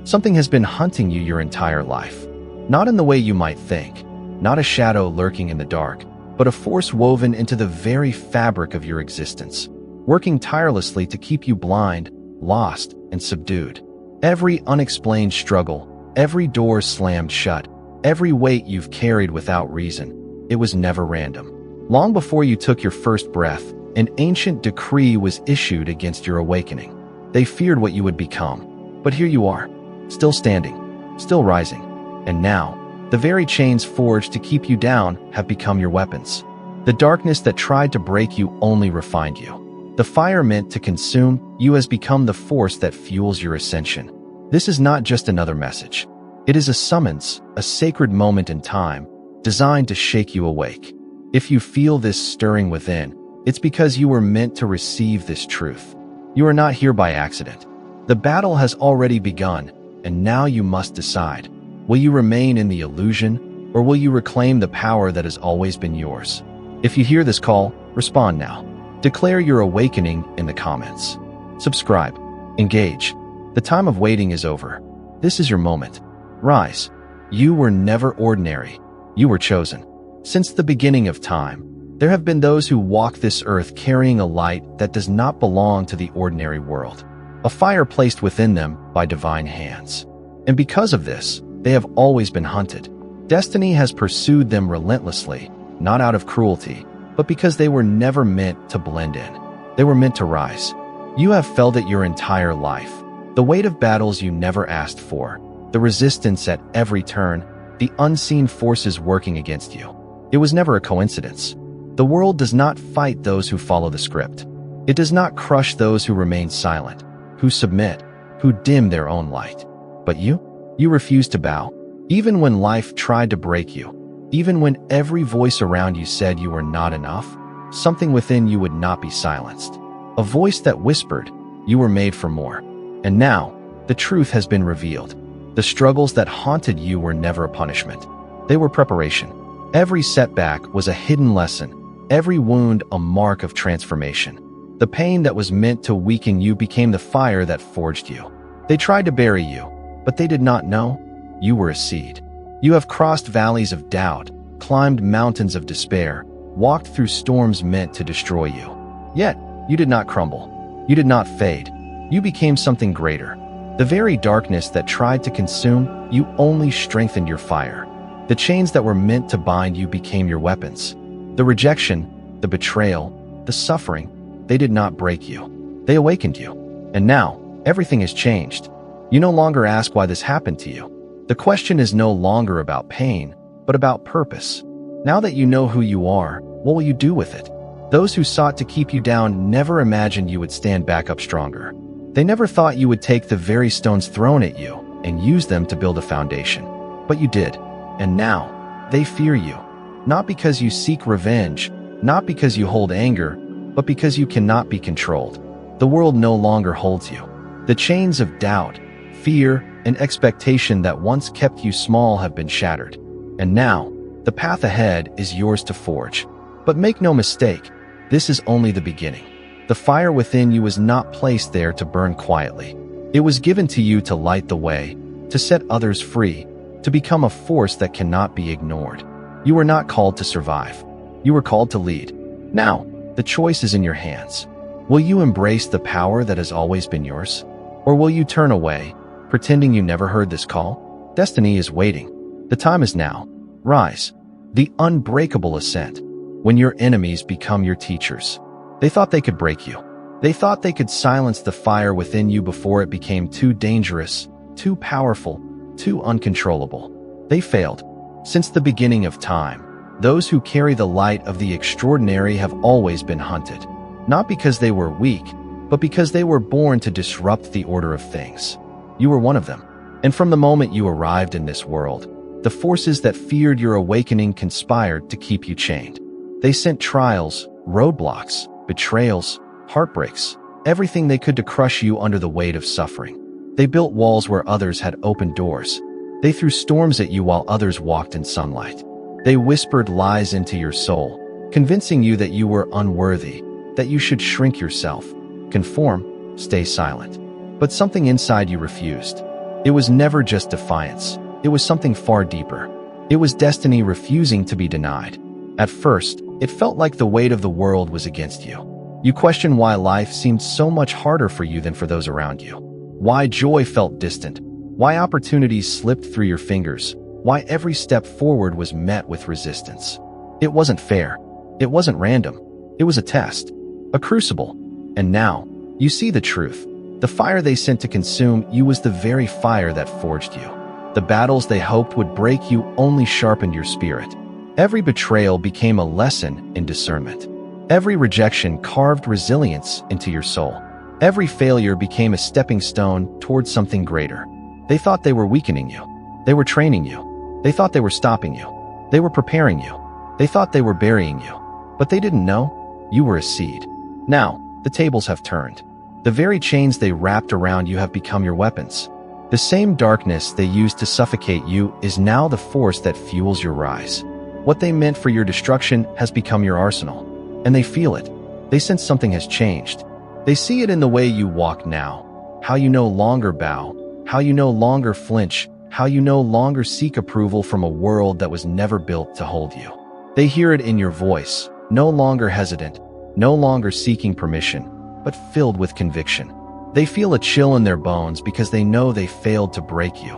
Something has been hunting you your entire life. Not in the way you might think, not a shadow lurking in the dark, but a force woven into the very fabric of your existence, working tirelessly to keep you blind, lost, and subdued. Every unexplained struggle, every door slammed shut, every weight you've carried without reason, it was never random. Long before you took your first breath, an ancient decree was issued against your awakening. They feared what you would become. But here you are, still standing, still rising. And now, the very chains forged to keep you down have become your weapons. The darkness that tried to break you only refined you. The fire meant to consume you has become the force that fuels your ascension. This is not just another message. It is a summons, a sacred moment in time, designed to shake you awake. If you feel this stirring within, it's because you were meant to receive this truth. You are not here by accident. The battle has already begun, and now you must decide. Will you remain in the illusion, or will you reclaim the power that has always been yours? If you hear this call, respond now. Declare your awakening in the comments. Subscribe. Engage. The time of waiting is over. This is your moment. Rise. You were never ordinary. You were chosen. Since the beginning of time, there have been those who walk this earth carrying a light that does not belong to the ordinary world, a fire placed within them by divine hands. And because of this, they have always been hunted. Destiny has pursued them relentlessly, not out of cruelty, but because they were never meant to blend in. They were meant to rise. You have felt it your entire life. The weight of battles you never asked for, the resistance at every turn, the unseen forces working against you. It was never a coincidence. The world does not fight those who follow the script. It does not crush those who remain silent, who submit, who dim their own light. But you refused to bow. Even when life tried to break you, even when every voice around you said you were not enough, something within you would not be silenced. A voice that whispered, you were made for more. And now, the truth has been revealed. The struggles that haunted you were never a punishment. They were preparation. Every setback was a hidden lesson, every wound a mark of transformation. The pain that was meant to weaken you became the fire that forged you. They tried to bury you, but they did not know you were a seed. You have crossed valleys of doubt, climbed mountains of despair, walked through storms meant to destroy you. Yet, you did not crumble. You did not fade. You became something greater. The very darkness that tried to consume you only strengthened your fire. The chains that were meant to bind you became your weapons. The rejection, the betrayal, the suffering, they did not break you. They awakened you. And now, everything has changed. You no longer ask why this happened to you. The question is no longer about pain, but about purpose. Now that you know who you are, what will you do with it? Those who sought to keep you down never imagined you would stand back up stronger. They never thought you would take the very stones thrown at you and use them to build a foundation. But you did. And now, they fear you. Not because you seek revenge, not because you hold anger, but because you cannot be controlled. The world no longer holds you. The chains of doubt, fear, and expectation that once kept you small have been shattered. And now, the path ahead is yours to forge. But make no mistake, this is only the beginning. The fire within you was not placed there to burn quietly. It was given to you to light the way, to set others free, to become a force that cannot be ignored. You were not called to survive. You were called to lead. Now, the choice is in your hands. Will you embrace the power that has always been yours? Or will you turn away, pretending you never heard this call? Destiny is waiting. The time is now. Rise. The unbreakable ascent. When your enemies become your teachers. They thought they could break you. They thought they could silence the fire within you before it became too dangerous, too powerful, too uncontrollable. They failed. Since the beginning of time, those who carry the light of the extraordinary have always been hunted. Not because they were weak, but because they were born to disrupt the order of things. You were one of them. And from the moment you arrived in this world, the forces that feared your awakening conspired to keep you chained. They sent trials, roadblocks, betrayals, heartbreaks, everything they could to crush you under the weight of suffering. They built walls where others had opened doors. They threw storms at you while others walked in sunlight. They whispered lies into your soul, convincing you that you were unworthy, that you should shrink yourself, conform, stay silent. But something inside you refused. It was never just defiance. It was something far deeper. It was destiny refusing to be denied. At first, it felt like the weight of the world was against you. You questioned why life seemed so much harder for you than for those around you. Why joy felt distant. Why opportunities slipped through your fingers. Why every step forward was met with resistance. It wasn't fair. It wasn't random. It was a test. A crucible. And now, you see the truth. The fire they sent to consume you was the very fire that forged you. The battles they hoped would break you only sharpened your spirit. Every betrayal became a lesson in discernment. Every rejection carved resilience into your soul. Every failure became a stepping stone towards something greater. They thought they were weakening you. They were training you. They thought they were stopping you. They were preparing you. They thought they were burying you. But they didn't know you were a seed. Now, the tables have turned. The very chains they wrapped around you have become your weapons. The same darkness they used to suffocate you is now the force that fuels your rise. What they meant for your destruction has become your arsenal. And they feel it. They sense something has changed. They see it in the way you walk now. How you no longer bow. How you no longer flinch. How you no longer seek approval from a world that was never built to hold you. They hear it in your voice, no longer hesitant, no longer seeking permission, but filled with conviction. They feel a chill in their bones because they know they failed to break you.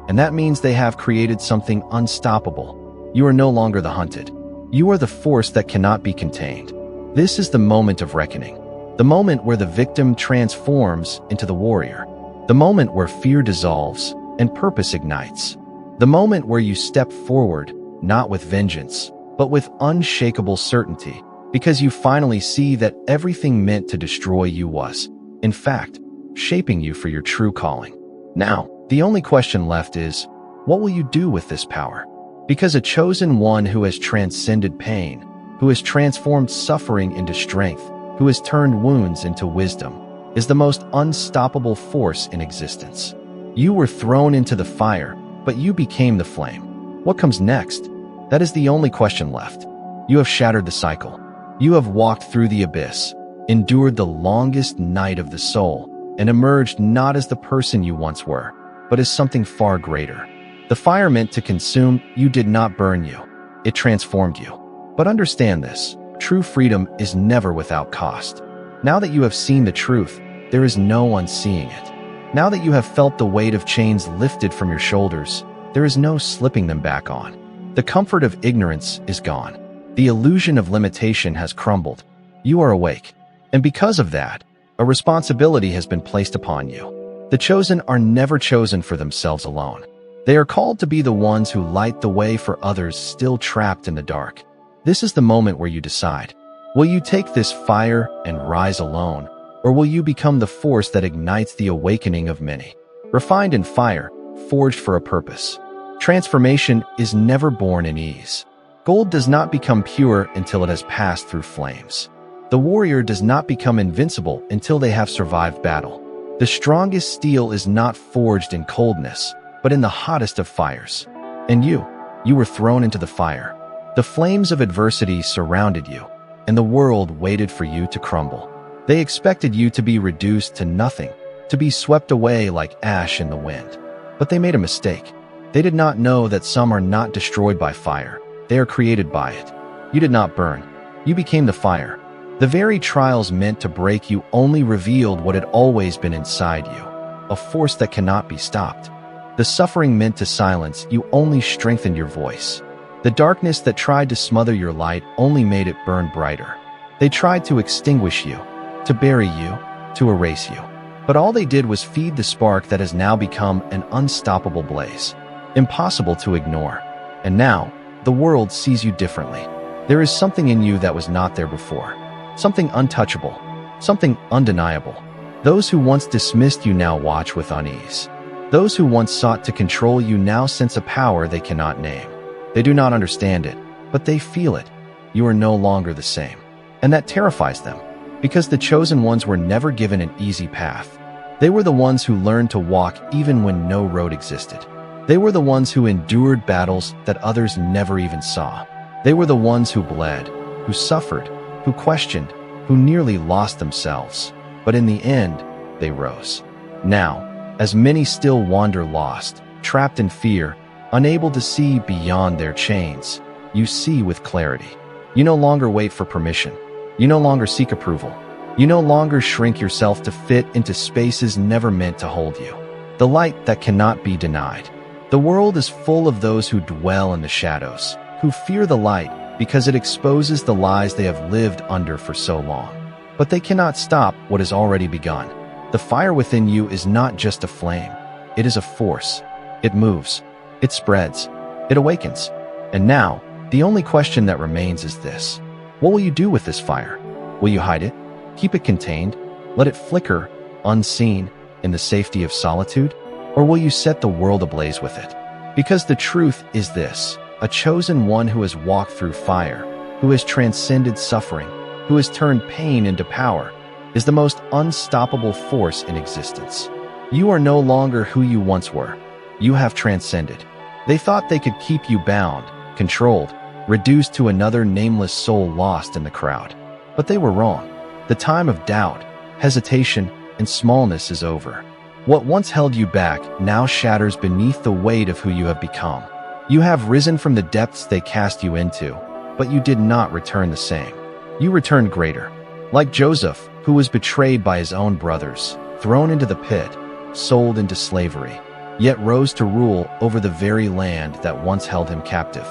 And that means they have created something unstoppable. You are no longer the hunted. You are the force that cannot be contained. This is the moment of reckoning. The moment where the victim transforms into the warrior. The moment where fear dissolves and purpose ignites. The moment where you step forward, not with vengeance, but with unshakable certainty, because you finally see that everything meant to destroy you was, in fact, shaping you for your true calling. Now, the only question left is, what will you do with this power? Because a chosen one who has transcended pain, who has transformed suffering into strength, who has turned wounds into wisdom, is the most unstoppable force in existence. You were thrown into the fire, but you became the flame. What comes next? That is the only question left. You have shattered the cycle. You have walked through the abyss, endured the longest night of the soul, and emerged not as the person you once were, but as something far greater. The fire meant to consume you did not burn you. It transformed you. But understand this, true freedom is never without cost. Now that you have seen the truth, there is no unseeing it. Now that you have felt the weight of chains lifted from your shoulders, there is no slipping them back on. The comfort of ignorance is gone. The illusion of limitation has crumbled. You are awake. And because of that, a responsibility has been placed upon you. The chosen are never chosen for themselves alone. They are called to be the ones who light the way for others still trapped in the dark. This is the moment where you decide. Will you take this fire and rise alone, or will you become the force that ignites the awakening of many? Refined in fire, forged for a purpose. Transformation is never born in ease. Gold does not become pure until it has passed through flames. The warrior does not become invincible until they have survived battle. The strongest steel is not forged in coldness, but in the hottest of fires. And you were thrown into the fire. The flames of adversity surrounded you, and the world waited for you to crumble. They expected you to be reduced to nothing, to be swept away like ash in the wind. But they made a mistake. They did not know that some are not destroyed by fire. They are created by it. You did not burn. You became the fire. The very trials meant to break you only revealed what had always been inside you, a force that cannot be stopped. The suffering meant to silence you only strengthened your voice. The darkness that tried to smother your light only made it burn brighter. They tried to extinguish you, to bury you, to erase you. But all they did was feed the spark that has now become an unstoppable blaze, impossible to ignore. And now, the world sees you differently. There is something in you that was not there before. Something untouchable, something undeniable. Those who once dismissed you now watch with unease. Those who once sought to control you now sense a power they cannot name. They do not understand it, but they feel it. You are no longer the same. And that terrifies them, because the chosen ones were never given an easy path. They were the ones who learned to walk even when no road existed. They were the ones who endured battles that others never even saw. They were the ones who bled, who suffered, who questioned, who nearly lost themselves. But in the end, they rose. Now, As many still wander lost, trapped in fear, unable to see beyond their chains, you see with clarity. You no longer wait for permission. You no longer seek approval. You no longer shrink yourself to fit into spaces never meant to hold you. The light that cannot be denied. The world is full of those who dwell in the shadows, who fear the light because it exposes the lies they have lived under for so long. But they cannot stop what has already begun. The fire within you is not just a flame. It is a force. It moves. It spreads. It awakens. And now, the only question that remains is this. What will you do with this fire? Will you hide it? Keep it contained? Let it flicker, unseen, in the safety of solitude? Or will you set the world ablaze with it? Because the truth is this: a chosen one who has walked through fire, who has transcended suffering, who has turned pain into power, is the most unstoppable force in existence. You are no longer who you once were. You have transcended. They thought they could keep you bound, controlled, reduced to another nameless soul lost in the crowd. But they were wrong. The time of doubt, hesitation, and smallness is over. What once held you back now shatters beneath the weight of who you have become. You have risen from the depths they cast you into, but you did not return the same. You returned greater. Like Joseph, who was betrayed by his own brothers, thrown into the pit, sold into slavery, yet rose to rule over the very land that once held him captive.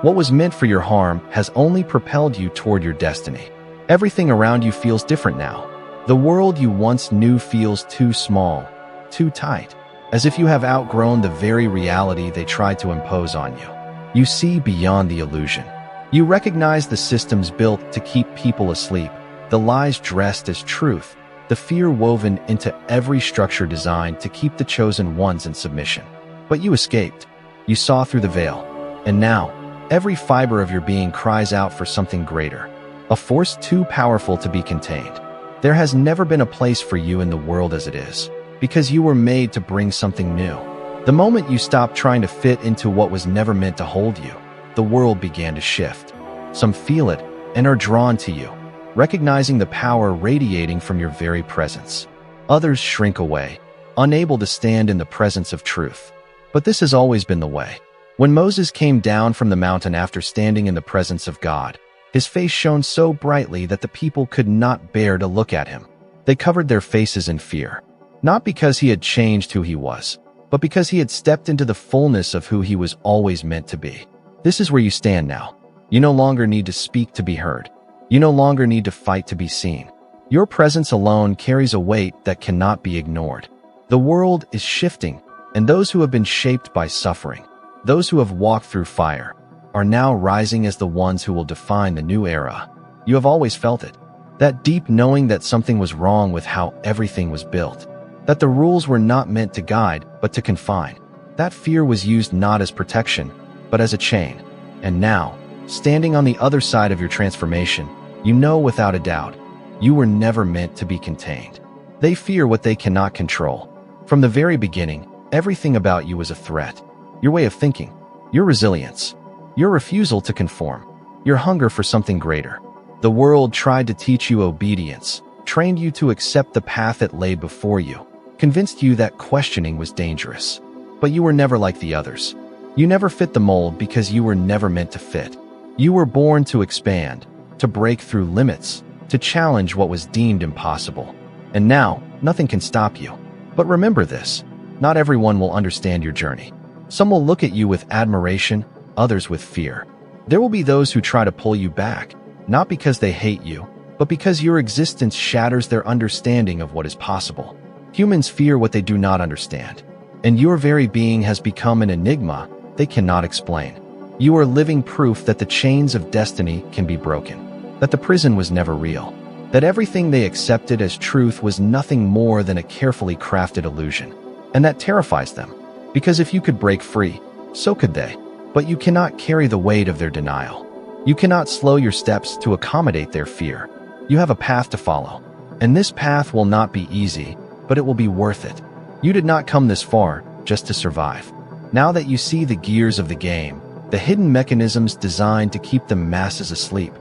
What was meant for your harm has only propelled you toward your destiny. Everything around you feels different now. The world you once knew feels too small, too tight, as if you have outgrown the very reality they tried to impose on you. You see beyond the illusion. You recognize the systems built to keep people asleep, the lies dressed as truth, the fear woven into every structure designed to keep the chosen ones in submission. But you escaped. You saw through the veil. And now, every fiber of your being cries out for something greater, a force too powerful to be contained. There has never been a place for you in the world as it is, because you were made to bring something new. The moment you stopped trying to fit into what was never meant to hold you, the world began to shift. Some feel it and are drawn to you, recognizing the power radiating from your very presence. Others shrink away, unable to stand in the presence of truth. But this has always been the way. When Moses came down from the mountain after standing in the presence of God, his face shone so brightly that the people could not bear to look at him. They covered their faces in fear, not because he had changed who he was, but because he had stepped into the fullness of who he was always meant to be. This is where you stand now. You no longer need to speak to be heard. You no longer need to fight to be seen. Your presence alone carries a weight that cannot be ignored. The world is shifting, and those who have been shaped by suffering, those who have walked through fire, are now rising as the ones who will define the new era. You have always felt it. That deep knowing that something was wrong with how everything was built. That the rules were not meant to guide, but to confine. That fear was used not as protection, but as a chain. And now, standing on the other side of your transformation, you know without a doubt, you were never meant to be contained. They fear what they cannot control. From the very beginning, everything about you was a threat. Your way of thinking, your resilience, your refusal to conform, your hunger for something greater. The world tried to teach you obedience, trained you to accept the path it laid before you, convinced you that questioning was dangerous. But you were never like the others. You never fit the mold because you were never meant to fit. You were born to expand, to break through limits, to challenge what was deemed impossible. And now, nothing can stop you. But remember this, not everyone will understand your journey. Some will look at you with admiration, others with fear. There will be those who try to pull you back, not because they hate you, but because your existence shatters their understanding of what is possible. Humans fear what they do not understand, and your very being has become an enigma they cannot explain. You are living proof that the chains of destiny can be broken, that the prison was never real, that everything they accepted as truth was nothing more than a carefully crafted illusion. And that terrifies them, because if you could break free, so could they. But you cannot carry the weight of their denial. You cannot slow your steps to accommodate their fear. You have a path to follow, and this path will not be easy, but it will be worth it. You did not come this far just to survive. Now that you see the gears of the game, the hidden mechanisms designed to keep the masses asleep,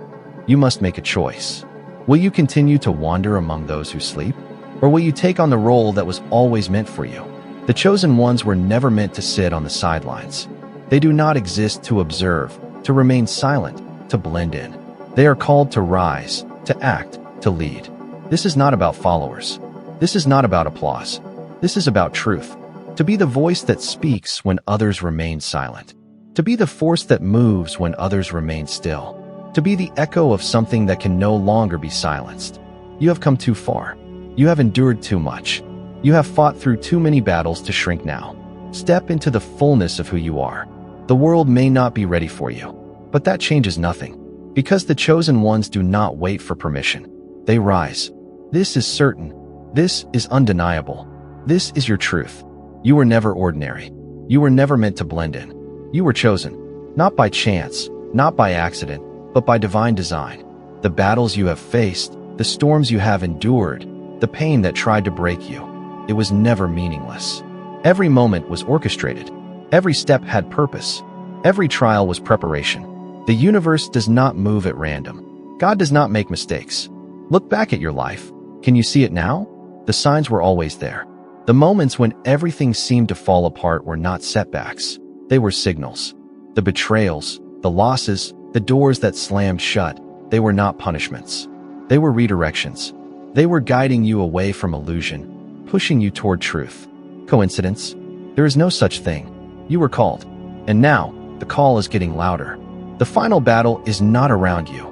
you must make a choice. Will you continue to wander among those who sleep? Or will you take on the role that was always meant for you? The chosen ones were never meant to sit on the sidelines. They do not exist to observe, to remain silent, to blend in. They are called to rise, to act, to lead. This is not about followers. This is not about applause. This is about truth. To be the voice that speaks when others remain silent. To be the force that moves when others remain still. To be the echo of something that can no longer be silenced. You have come too far. You have endured too much. You have fought through too many battles to shrink now. Step into the fullness of who you are. The world may not be ready for you, but that changes nothing. Because the chosen ones do not wait for permission. They rise. This is certain. This is undeniable. This is your truth. You were never ordinary. You were never meant to blend in. You were chosen, not by chance, not by accident, but by divine design. The battles you have faced, the storms you have endured, the pain that tried to break you, it was never meaningless. Every moment was orchestrated. Every step had purpose. Every trial was preparation. The universe does not move at random. God does not make mistakes. Look back at your life. Can you see it now? The signs were always there. The moments when everything seemed to fall apart were not setbacks. They were signals. The betrayals, the losses, the doors that slammed shut, they were not punishments. They were redirections. They were guiding you away from illusion, pushing you toward truth. Coincidence? There is no such thing. You were called. And now, the call is getting louder. The final battle is not around you.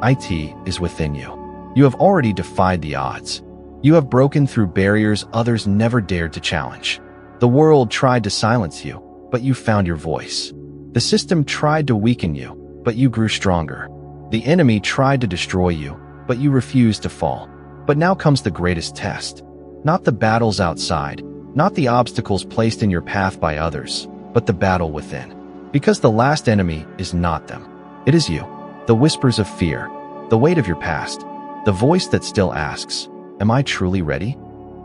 It is within you. You have already defied the odds. You have broken through barriers others never dared to challenge. The world tried to silence you, but you found your voice. The system tried to weaken you, but you grew stronger. The enemy tried to destroy you, but you refused to fall. But now comes the greatest test. Not the battles outside, not the obstacles placed in your path by others, but the battle within. Because the last enemy is not them. It is you. The whispers of fear, the weight of your past, the voice that still asks, am I truly ready?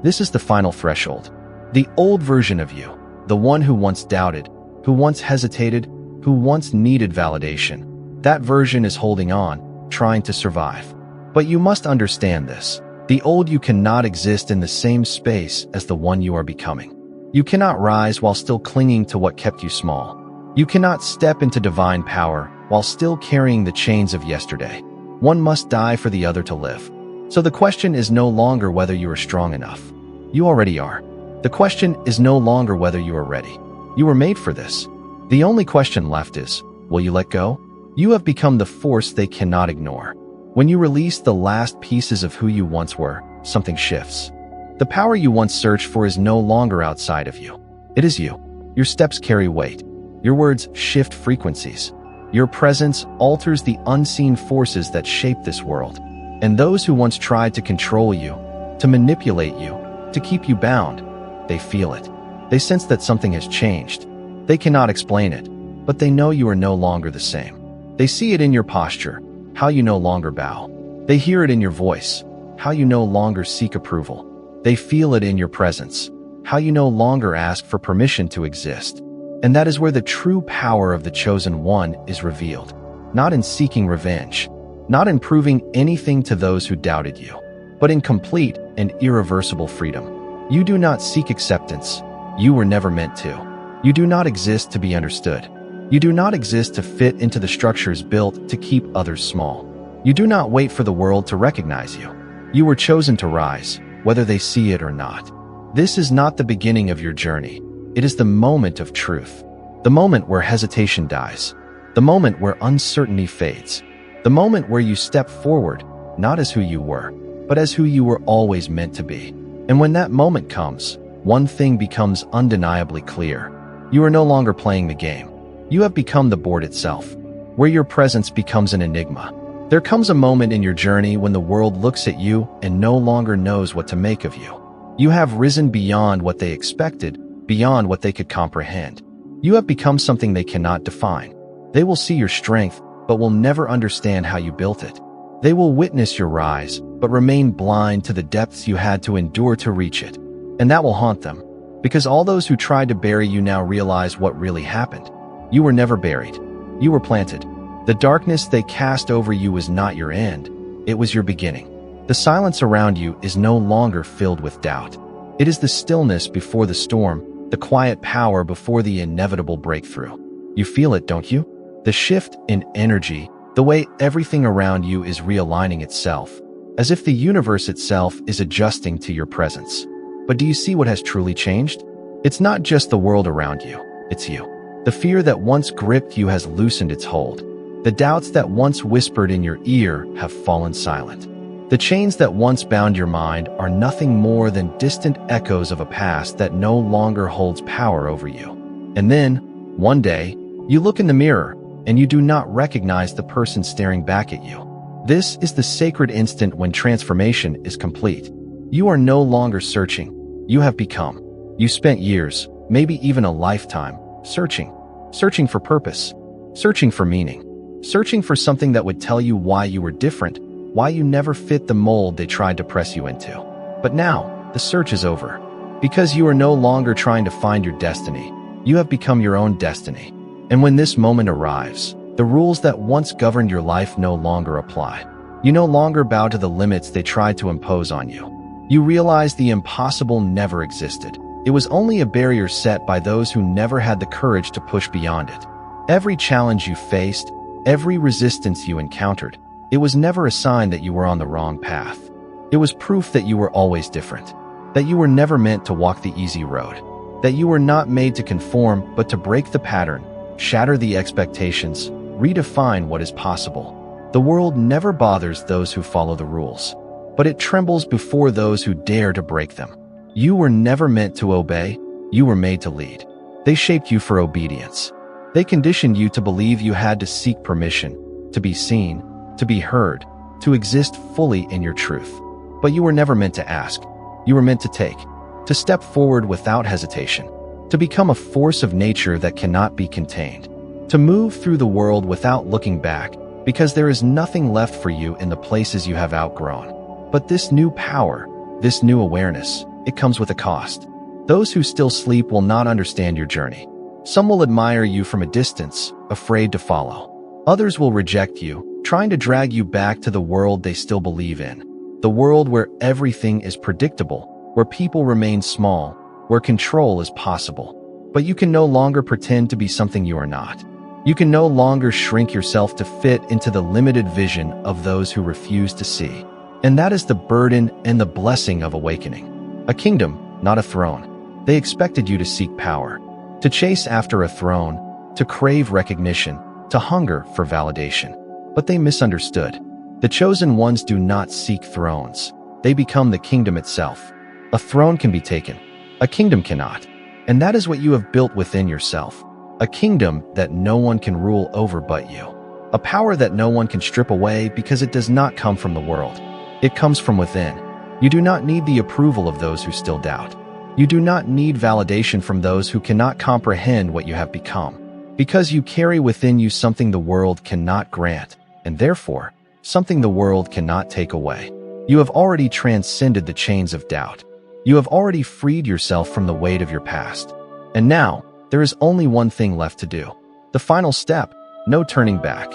This is the final threshold. The old version of you, the one who once doubted, who once hesitated, who once needed validation. That version is holding on, trying to survive. But you must understand this. The old you cannot exist in the same space as the one you are becoming. You cannot rise while still clinging to what kept you small. You cannot step into divine power while still carrying the chains of yesterday. One must die for the other to live. So the question is no longer whether you are strong enough. You already are. The question is no longer whether you are ready. You were made for this. The only question left is, will you let go? You have become the force they cannot ignore. When you release the last pieces of who you once were, something shifts. The power you once searched for is no longer outside of you. It is you. Your steps carry weight. Your words shift frequencies. Your presence alters the unseen forces that shape this world. And those who once tried to control you, to manipulate you, to keep you bound, they feel it. They sense that something has changed. They cannot explain it, but they know you are no longer the same. They see it in your posture, how you no longer bow. They hear it in your voice, how you no longer seek approval. They feel it in your presence, how you no longer ask for permission to exist. And that is where the true power of the chosen one is revealed. Not in seeking revenge, not in proving anything to those who doubted you, but in complete and irreversible freedom. You do not seek acceptance. You were never meant to. You do not exist to be understood. You do not exist to fit into the structures built to keep others small. You do not wait for the world to recognize you. You were chosen to rise, whether they see it or not. This is not the beginning of your journey. It is the moment of truth. The moment where hesitation dies. The moment where uncertainty fades. The moment where you step forward, not as who you were, but as who you were always meant to be. And when that moment comes, one thing becomes undeniably clear. You are no longer playing the game. You have become the board itself, where your presence becomes an enigma. There comes a moment in your journey when the world looks at you and no longer knows what to make of you. You have risen beyond what they expected, beyond what they could comprehend. You have become something they cannot define. They will see your strength, but will never understand how you built it. They will witness your rise, but remain blind to the depths you had to endure to reach it. And that will haunt them, because all those who tried to bury you now realize what really happened. You were never buried. You were planted. The darkness they cast over you was not your end. It was your beginning. The silence around you is no longer filled with doubt. It is the stillness before the storm, the quiet power before the inevitable breakthrough. You feel it, don't you? The shift in energy, the way everything around you is realigning itself, as if the universe itself is adjusting to your presence. But do you see what has truly changed? It's not just the world around you, it's you. The fear that once gripped you has loosened its hold. The doubts that once whispered in your ear have fallen silent. The chains that once bound your mind are nothing more than distant echoes of a past that no longer holds power over you. And then, one day, you look in the mirror, and you do not recognize the person staring back at you. This is the sacred instant when transformation is complete. You are no longer searching. You have become. You spent years, maybe even a lifetime, searching for purpose, searching for meaning, searching for something that would tell you why you were different, why you never fit the mold they tried to press you into. But now, the search is over. Because you are no longer trying to find your destiny, you have become your own destiny. And when this moment arrives, the rules that once governed your life no longer apply. You no longer bow to the limits they tried to impose on you. You realize the impossible never existed. It was only a barrier set by those who never had the courage to push beyond it. Every challenge you faced, every resistance you encountered, it was never a sign that you were on the wrong path. It was proof that you were always different, that you were never meant to walk the easy road, that you were not made to conform but to break the pattern, shatter the expectations, redefine what is possible. The world never bothers those who follow the rules, but it trembles before those who dare to break them. You were never meant to obey, you were made to lead. They shaped you for obedience. They conditioned you to believe you had to seek permission, to be seen, to be heard, to exist fully in your truth. But you were never meant to ask. You were meant to take, to step forward without hesitation, to become a force of nature that cannot be contained, to move through the world without looking back, because there is nothing left for you in the places you have outgrown. But this new power, this new awareness, it comes with a cost. Those who still sleep will not understand your journey. Some will admire you from a distance, afraid to follow. Others will reject you, trying to drag you back to the world they still believe in. The world where everything is predictable, where people remain small, where control is possible. But you can no longer pretend to be something you are not. You can no longer shrink yourself to fit into the limited vision of those who refuse to see. And that is the burden and the blessing of awakening. A kingdom, not a throne. They expected you to seek power, to chase after a throne, to crave recognition, to hunger for validation. But they misunderstood. The chosen ones do not seek thrones. They become the kingdom itself. A throne can be taken. A kingdom cannot. And that is what you have built within yourself. A kingdom that no one can rule over but you. A power that no one can strip away because it does not come from the world. It comes from within. You do not need the approval of those who still doubt. You do not need validation from those who cannot comprehend what you have become. Because you carry within you something the world cannot grant, and therefore, something the world cannot take away. You have already transcended the chains of doubt. You have already freed yourself from the weight of your past. And now, there is only one thing left to do. The final step, no turning back.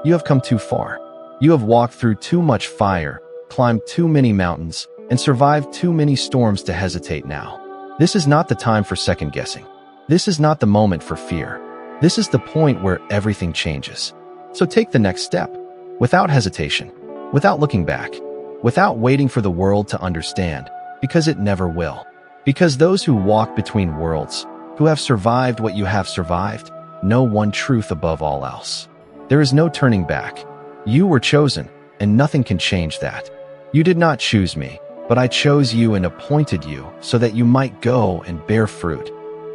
You have come too far. You have walked through too much fire, climbed too many mountains, and survived too many storms to hesitate now. This is not the time for second guessing. This is not the moment for fear. This is the point where everything changes. So take the next step, without hesitation, without looking back, without waiting for the world to understand, because it never will. Because those who walk between worlds, who have survived what you have survived, know one truth above all else. There is no turning back. You were chosen, and nothing can change that. You did not choose me, but I chose you and appointed you so that you might go and bear fruit,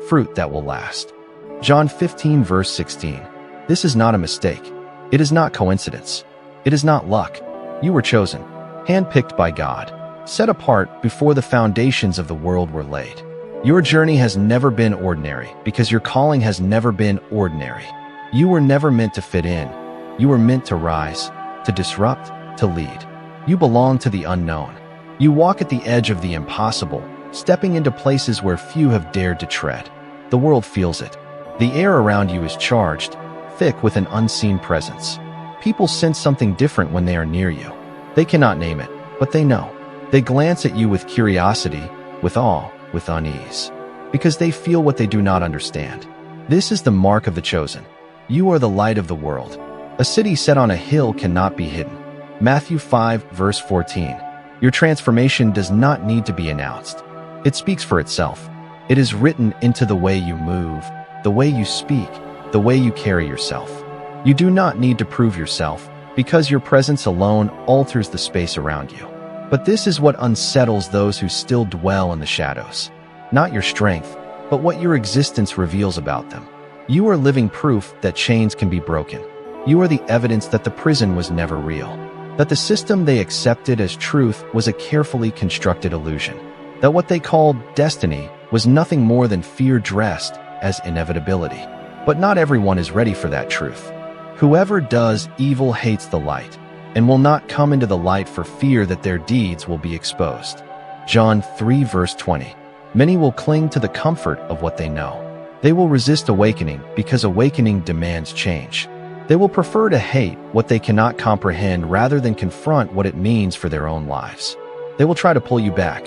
fruit that will last. John 15 verse 16. This is not a mistake. It is not coincidence. It is not luck. You were chosen, handpicked by God, set apart before the foundations of the world were laid. Your journey has never been ordinary because your calling has never been ordinary. You were never meant to fit in. You were meant to rise, to disrupt, to lead. You belong to the unknown. You walk at the edge of the impossible, stepping into places where few have dared to tread. The world feels it. The air around you is charged, thick with an unseen presence. People sense something different when they are near you. They cannot name it, but they know. They glance at you with curiosity, with awe, with unease. because they feel what they do not understand. This is the mark of the chosen. You are the light of the world. A city set on a hill cannot be hidden. Matthew 5, verse 14. Your transformation does not need to be announced. It speaks for itself. It is written into the way you move, the way you speak, the way you carry yourself. You do not need to prove yourself, because your presence alone alters the space around you. But this is what unsettles those who still dwell in the shadows. Not your strength, but what your existence reveals about them. You are living proof that chains can be broken. You are the evidence that the prison was never real, that the system they accepted as truth was a carefully constructed illusion, that what they called destiny was nothing more than fear dressed as inevitability. But not everyone is ready for that truth. Whoever does evil hates the light, and will not come into the light for fear that their deeds will be exposed. John 3, verse 20. Many will cling to the comfort of what they know. They will resist awakening because awakening demands change. They will prefer to hate what they cannot comprehend rather than confront what it means for their own lives. They will try to pull you back.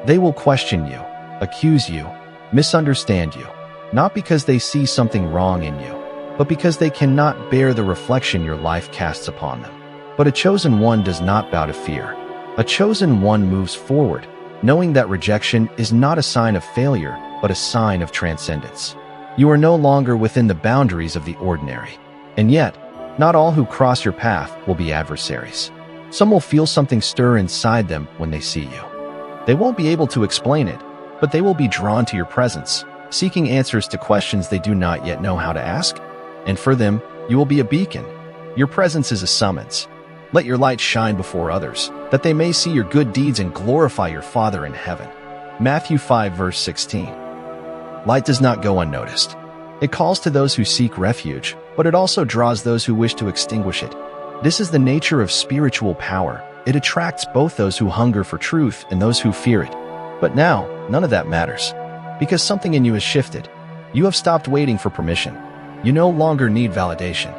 They will question you, accuse you, misunderstand you, not because they see something wrong in you, but because they cannot bear the reflection your life casts upon them. But a chosen one does not bow to fear. A chosen one moves forward, knowing that rejection is not a sign of failure, but a sign of transcendence. You are no longer within the boundaries of the ordinary. And yet, not all who cross your path will be adversaries. Some will feel something stir inside them when they see you. They won't be able to explain it, but they will be drawn to your presence, seeking answers to questions they do not yet know how to ask. And for them, you will be a beacon. Your presence is a summons. Let your light shine before others, that they may see your good deeds and glorify your Father in heaven. Matthew 5, verse 16. Light does not go unnoticed. It calls to those who seek refuge, but it also draws those who wish to extinguish it. This is the nature of spiritual power. It attracts both those who hunger for truth and those who fear it. But now, none of that matters, because something in you has shifted. You have stopped waiting for permission. You no longer need validation.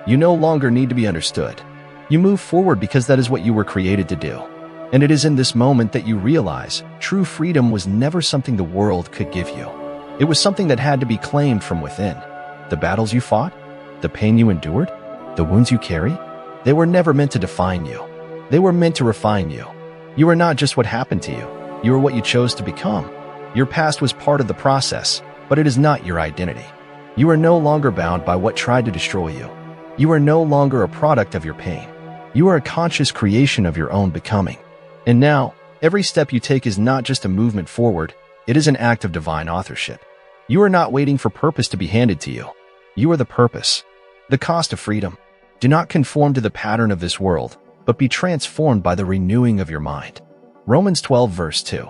You no longer need to be understood. You move forward because that is what you were created to do. And it is in this moment that you realize true freedom was never something the world could give you. It was something that had to be claimed from within. The battles you fought, the pain you endured, the wounds you carry, they were never meant to define you. They were meant to refine you. You are not just what happened to you. You are what you chose to become. Your past was part of the process, but it is not your identity. You are no longer bound by what tried to destroy you. You are no longer a product of your pain. You are a conscious creation of your own becoming. And now, every step you take is not just a movement forward, it is an act of divine authorship. You are not waiting for purpose to be handed to you. You are the purpose. The cost of freedom. Do not conform to the pattern of this world, but be transformed by the renewing of your mind. Romans 12, verse 2.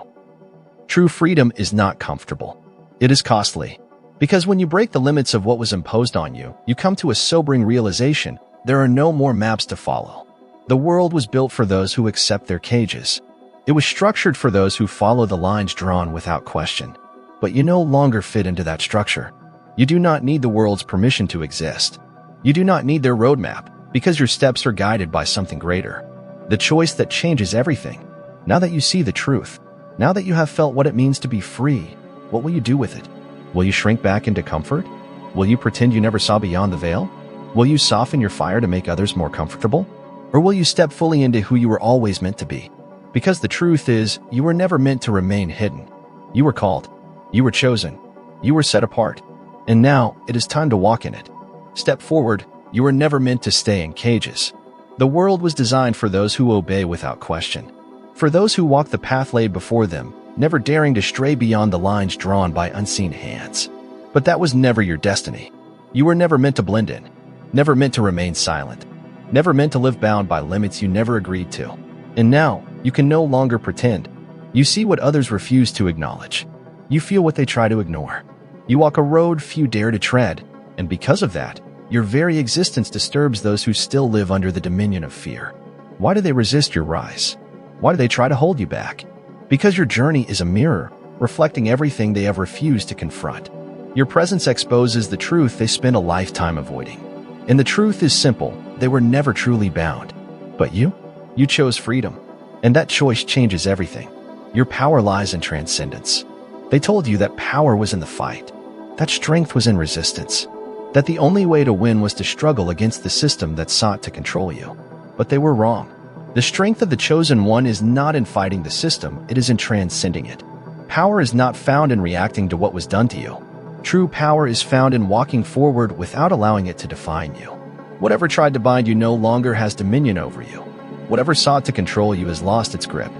True freedom is not comfortable. It is costly. Because when you break the limits of what was imposed on you, you come to a sobering realization: there are no more maps to follow. The world was built for those who accept their cages. It was structured for those who follow the lines drawn without question. But you no longer fit into that structure. You do not need the world's permission to exist. You do not need their roadmap, because your steps are guided by something greater. The choice that changes everything. Now that you see the truth, now that you have felt what it means to be free, what will you do with it? Will you shrink back into comfort? Will you pretend you never saw beyond the veil? Will you soften your fire to make others more comfortable? Or will you step fully into who you were always meant to be? Because the truth is, you were never meant to remain hidden. You were called. You were chosen. You were set apart. And now, it is time to walk in it. Step forward. You were never meant to stay in cages. The world was designed for those who obey without question. For those who walk the path laid before them, never daring to stray beyond the lines drawn by unseen hands. But that was never your destiny. You were never meant to blend in. Never meant to remain silent. Never meant to live bound by limits you never agreed to. And now, you can no longer pretend. You see what others refuse to acknowledge. You feel what they try to ignore. You walk a road few dare to tread, and because of that, your very existence disturbs those who still live under the dominion of fear. Why do they resist your rise? Why do they try to hold you back? Because your journey is a mirror, reflecting everything they have refused to confront. Your presence exposes the truth they spent a lifetime avoiding. And the truth is simple: they were never truly bound. But you chose freedom. And that choice changes everything. Your power lies in transcendence. They told you that power was in the fight, that strength was in resistance, that the only way to win was to struggle against the system that sought to control you. But they were wrong. The strength of the chosen one is not in fighting the system, it is in transcending it. Power is not found in reacting to what was done to you. True power is found in walking forward without allowing it to define you. Whatever tried to bind you no longer has dominion over you. Whatever sought to control you has lost its grip.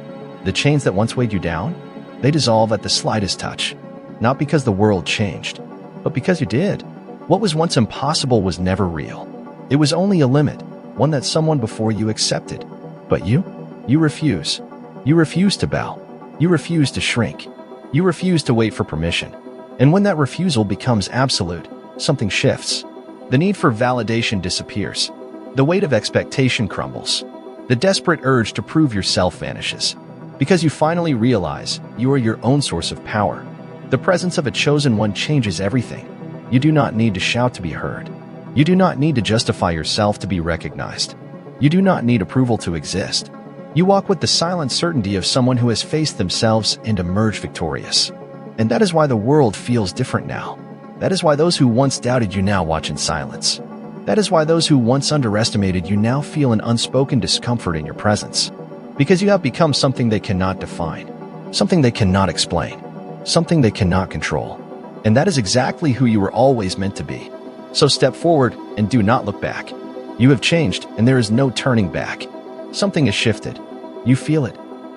The chains that once weighed you down, they dissolve at the slightest touch. Not because the world changed, but because you did. What was once impossible was never real. It was only a limit, one that someone before you accepted. But you refuse. You refuse to bow. You refuse to shrink. You refuse to wait for permission. And when that refusal becomes absolute, something shifts. The need for validation disappears. The weight of expectation crumbles. The desperate urge to prove yourself vanishes. Because you finally realize you are your own source of power. The presence of a chosen one changes everything. You do not need to shout to be heard. You do not need to justify yourself to be recognized. You do not need approval to exist. You walk with the silent certainty of someone who has faced themselves and emerged victorious. And that is why the world feels different now. That is why those who once doubted you now watch in silence. That is why those who once underestimated you now feel an unspoken discomfort in your presence. Because you have become something they cannot define, something they cannot explain, something they cannot control. And that is exactly who you were always meant to be. So step forward and do not look back. You have changed and there is no turning back. Something has shifted. You feel it.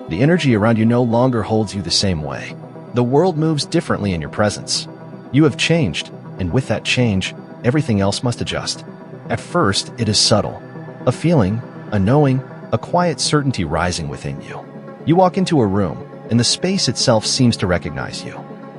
The energy around you no longer holds you the same way. The world moves differently in your presence. You have changed, and with that change, everything else must adjust. At first, it is subtle. A feeling, a knowing, a quiet certainty rising within you. You walk into a room, and the space itself seems to recognize you.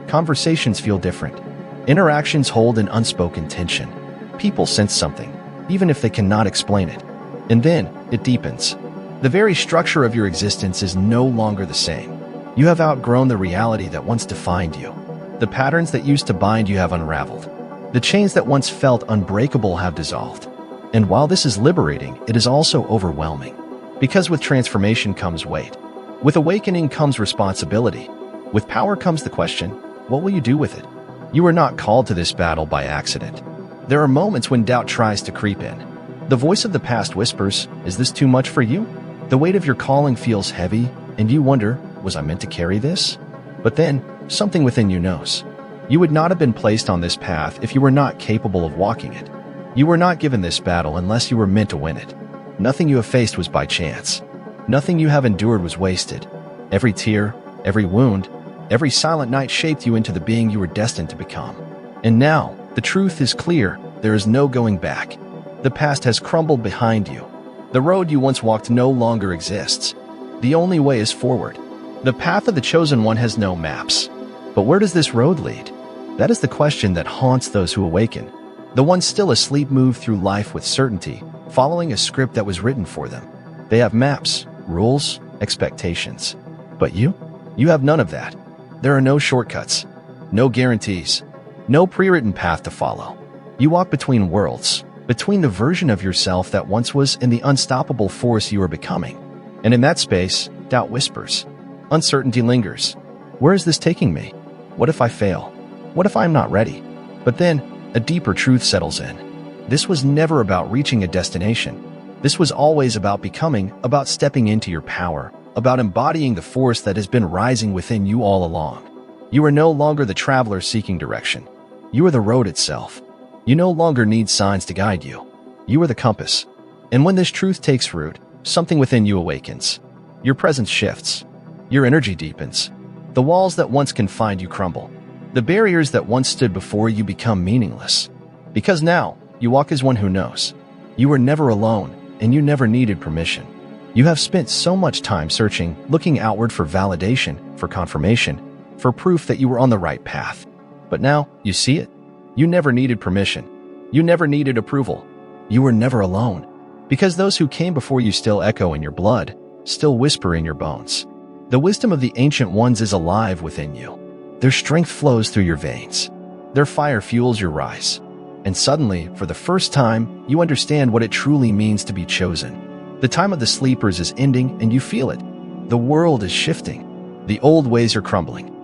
Conversations feel different. Interactions hold an unspoken tension. People sense something, even if they cannot explain it. And then, it deepens. The very structure of your existence is no longer the same. You have outgrown the reality that once defined you. The patterns that used to bind you have unraveled. The chains that once felt unbreakable have dissolved. And while this is liberating, it is also overwhelming. Because with transformation comes weight. With awakening comes responsibility. With power comes the question, what will you do with it? You are not called to this battle by accident. There are moments when doubt tries to creep in. The voice of the past whispers, is this too much for you? The weight of your calling feels heavy, and you wonder, was I meant to carry this? But then, something within you knows. You would not have been placed on this path if you were not capable of walking it. You were not given this battle unless you were meant to win it. Nothing you have faced was by chance. Nothing you have endured was wasted. Every tear, every wound, every silent night shaped you into the being you were destined to become. And now, the truth is clear, there is no going back. The past has crumbled behind you. The road you once walked no longer exists. The only way is forward. The path of the chosen one has no maps. But where does this road lead? That is the question that haunts those who awaken. The ones still asleep move through life with certainty, following a script that was written for them. They have maps, rules, expectations. But you have none of that. There are no shortcuts, no guarantees, no pre-written path to follow. You walk between worlds, between the version of yourself that once was and the unstoppable force you are becoming. And in that space, doubt whispers. Uncertainty lingers. Where is this taking me? What if I fail? What if I'm not ready? But then, a deeper truth settles in. This was never about reaching a destination. This was always about becoming, about stepping into your power, about embodying the force that has been rising within you all along. You are no longer the traveler seeking direction. You are the road itself. You no longer need signs to guide you. You are the compass. And when this truth takes root, something within you awakens. Your presence shifts. Your energy deepens. The walls that once confined you crumble. The barriers that once stood before you become meaningless. Because now, you walk as one who knows. You were never alone, and you never needed permission. You have spent so much time searching, looking outward for validation, for confirmation, for proof that you were on the right path. But now, you see it. You never needed permission. You never needed approval. You were never alone. Because those who came before you still echo in your blood, still whisper in your bones. The wisdom of the ancient ones is alive within you. Their strength flows through your veins. Their fire fuels your rise. And suddenly, for the first time, you understand what it truly means to be chosen. The time of the sleepers is ending and you feel it. The world is shifting. The old ways are crumbling.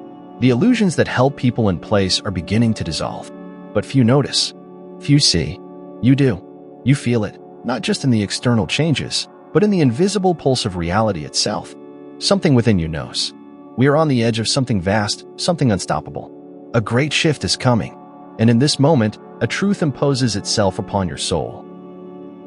The illusions that held people in place are beginning to dissolve. But few notice. Few see. You do. You feel it, not just in the external changes, but in the invisible pulse of reality itself. Something within you knows. We are on the edge of something vast, something unstoppable. A great shift is coming, and in this moment, a truth imposes itself upon your soul.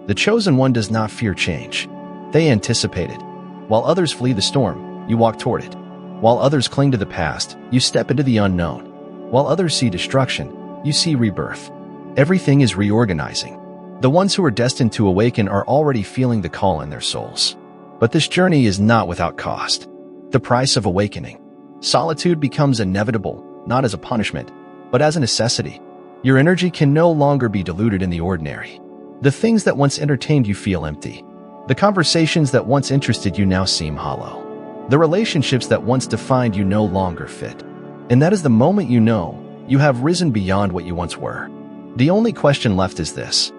The chosen one does not fear change. They anticipate it. While others flee the storm, you walk toward it. While others cling to the past, you step into the unknown. While others see destruction, you see rebirth. Everything is reorganizing. The ones who are destined to awaken are already feeling the call in their souls. But this journey is not without cost. The price of awakening. Solitude becomes inevitable, not as a punishment, but as a necessity. Your energy can no longer be diluted in the ordinary. The things that once entertained you feel empty. The conversations that once interested you now seem hollow. The relationships that once defined you no longer fit. And that is the moment you know you have risen beyond what you once were. The only question left is this: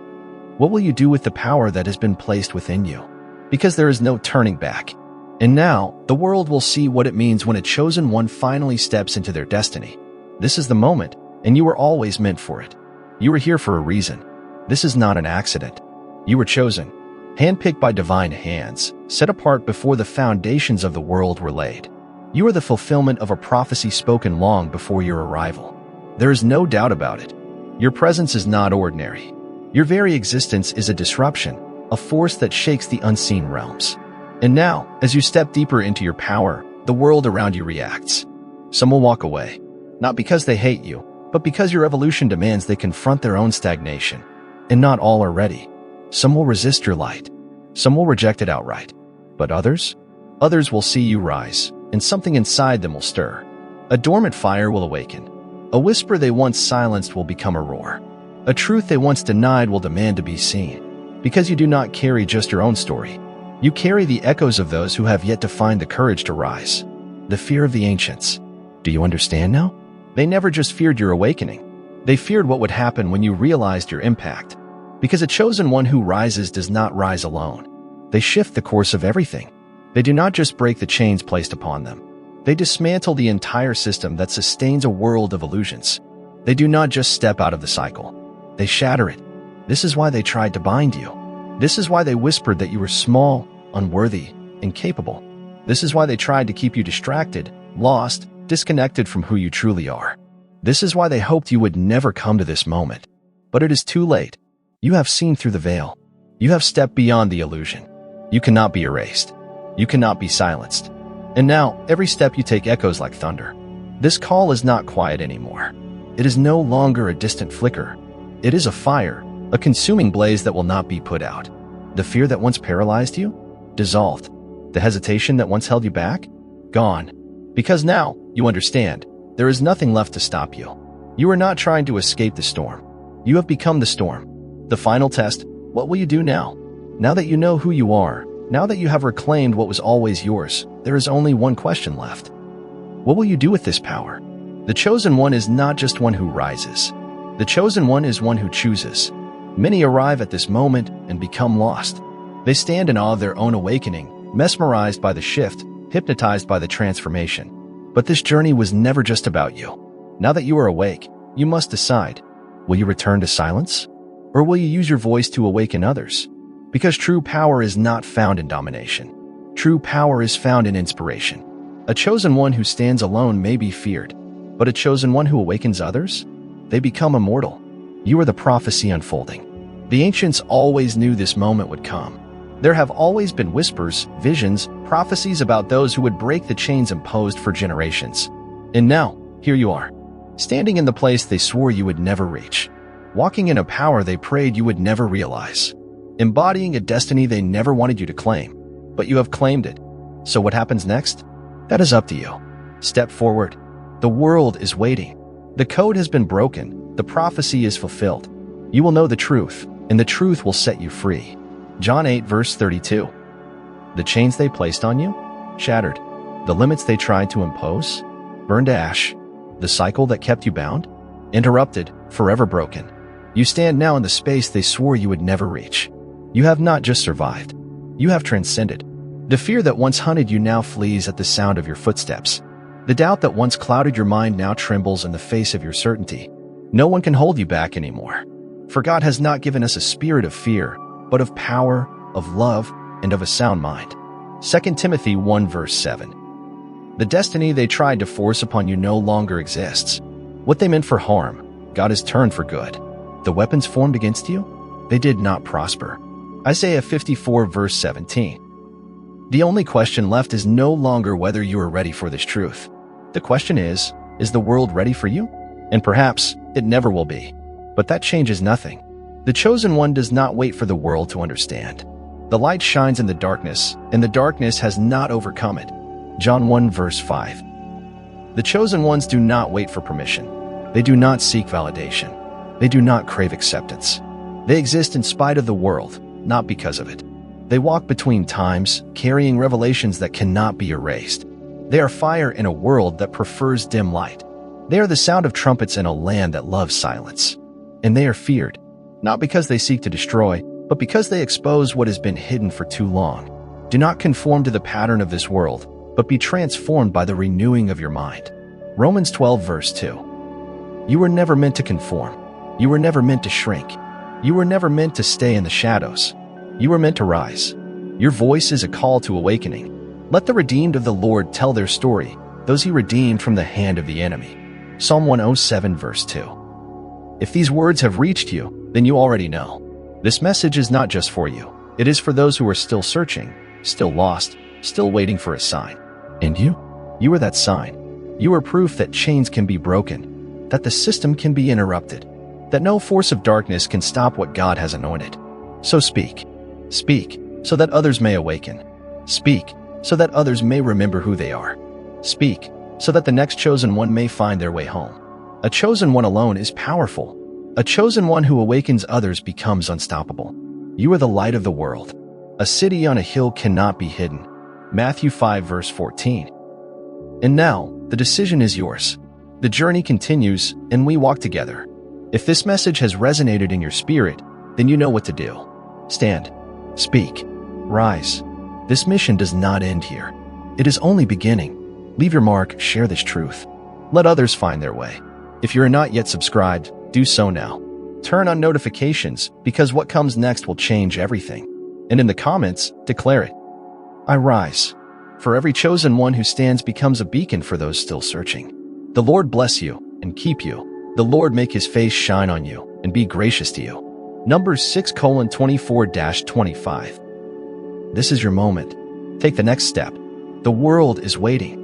what will you do with the power that has been placed within you? Because there is no turning back. And now, the world will see what it means when a chosen one finally steps into their destiny. This is the moment, and you were always meant for it. You were here for a reason. This is not an accident. You were chosen, handpicked by divine hands, set apart before the foundations of the world were laid. You are the fulfillment of a prophecy spoken long before your arrival. There is no doubt about it. Your presence is not ordinary. Your very existence is a disruption, a force that shakes the unseen realms. And now, as you step deeper into your power, the world around you reacts. Some will walk away, not because they hate you, but because your evolution demands they confront their own stagnation. And not all are ready. Some will resist your light. Some will reject it outright. But others will see you rise, and something inside them will stir. A dormant fire will awaken. A whisper they once silenced will become a roar. A truth they once denied will demand to be seen. Because you do not carry just your own story. You carry the echoes of those who have yet to find the courage to rise. The fear of the ancients. Do you understand now? They never just feared your awakening. They feared what would happen when you realized your impact. Because a chosen one who rises does not rise alone. They shift the course of everything. They do not just break the chains placed upon them. They dismantle the entire system that sustains a world of illusions. They do not just step out of the cycle. They shatter it. This is why they tried to bind you. This is why they whispered that you were small, unworthy, incapable. This is why they tried to keep you distracted, lost, disconnected from who you truly are. This is why they hoped you would never come to this moment. But it is too late. You have seen through the veil. You have stepped beyond the illusion. You cannot be erased. You cannot be silenced. And now, every step you take echoes like thunder. This call is not quiet anymore. It is no longer a distant flicker. It is a fire, a consuming blaze that will not be put out. The fear that once paralyzed you? Dissolved. The hesitation that once held you back? Gone. Because now, you understand, there is nothing left to stop you. You are not trying to escape the storm. You have become the storm. The final test: what will you do now? Now that you know who you are, now that you have reclaimed what was always yours, there is only one question left. What will you do with this power? The chosen one is not just one who rises. The chosen one is one who chooses. Many arrive at this moment and become lost. They stand in awe of their own awakening, mesmerized by the shift, hypnotized by the transformation. But this journey was never just about you. Now that you are awake, you must decide. Will you return to silence? Or will you use your voice to awaken others? Because true power is not found in domination. True power is found in inspiration. A chosen one who stands alone may be feared, but a chosen one who awakens others? They become immortal. You are the prophecy unfolding. The ancients always knew this moment would come. There have always been whispers, visions, prophecies about those who would break the chains imposed for generations. And now, here you are, standing in the place they swore you would never reach, walking in a power they prayed you would never realize, embodying a destiny they never wanted you to claim, but you have claimed it. So what happens next? That is up to you. Step forward. The world is waiting. The code has been broken. The prophecy is fulfilled. You will know the truth, and the truth will set you free. John 8 verse 32. The chains they placed on you? Shattered. The limits they tried to impose? Burned to ash. The cycle that kept you bound? Interrupted, forever broken. You stand now in the space they swore you would never reach. You have not just survived. You have transcended. The fear that once hunted you now flees at the sound of your footsteps. The doubt that once clouded your mind now trembles in the face of your certainty. No one can hold you back anymore. For God has not given us a spirit of fear, but of power, of love, and of a sound mind. 2 Timothy 1 verse 7. The destiny they tried to force upon you no longer exists. What they meant for harm, God has turned for good. The weapons formed against you, they did not prosper. Isaiah 54 verse 17. The only question left is no longer whether you are ready for this truth. The question is the world ready for you? And perhaps it never will be. But that changes nothing. The chosen one does not wait for the world to understand. The light shines in the darkness, and the darkness has not overcome it. John 1 verse 5. The chosen ones do not wait for permission. They do not seek validation. They do not crave acceptance. They exist in spite of the world, not because of it. They walk between times, carrying revelations that cannot be erased. They are fire in a world that prefers dim light. They are the sound of trumpets in a land that loves silence. And they are feared, not because they seek to destroy, but because they expose what has been hidden for too long. Do not conform to the pattern of this world, but be transformed by the renewing of your mind. Romans 12 verse 2. You were never meant to conform. You were never meant to shrink. You were never meant to stay in the shadows. You were meant to rise. Your voice is a call to awakening. Let the redeemed of the Lord tell their story, those he redeemed from the hand of the enemy. Psalm 107 verse 2. If these words have reached you, then you already know. This message is not just for you. It is for those who are still searching, still lost, still waiting for a sign. And you? You are that sign. You are proof that chains can be broken, that the system can be interrupted, that no force of darkness can stop what God has anointed. So speak. Speak, so that others may awaken. Speak, so that others may remember who they are. Speak, so that the next chosen one may find their way home. A chosen one alone is powerful. A chosen one who awakens others becomes unstoppable. You are the light of the world. A city on a hill cannot be hidden. Matthew 5 verse 14. And now, the decision is yours. The journey continues, and we walk together. If this message has resonated in your spirit, then you know what to do. Stand. Speak. Rise. This mission does not end here. It is only beginning. Leave your mark, share this truth. Let others find their way. If you are not yet subscribed, do so now. Turn on notifications, because what comes next will change everything. And in the comments, declare it. I rise. For every chosen one who stands becomes a beacon for those still searching. The Lord bless you and keep you. The Lord make his face shine on you and be gracious to you. Numbers 6:24-25. This is your moment. Take the next step. The world is waiting.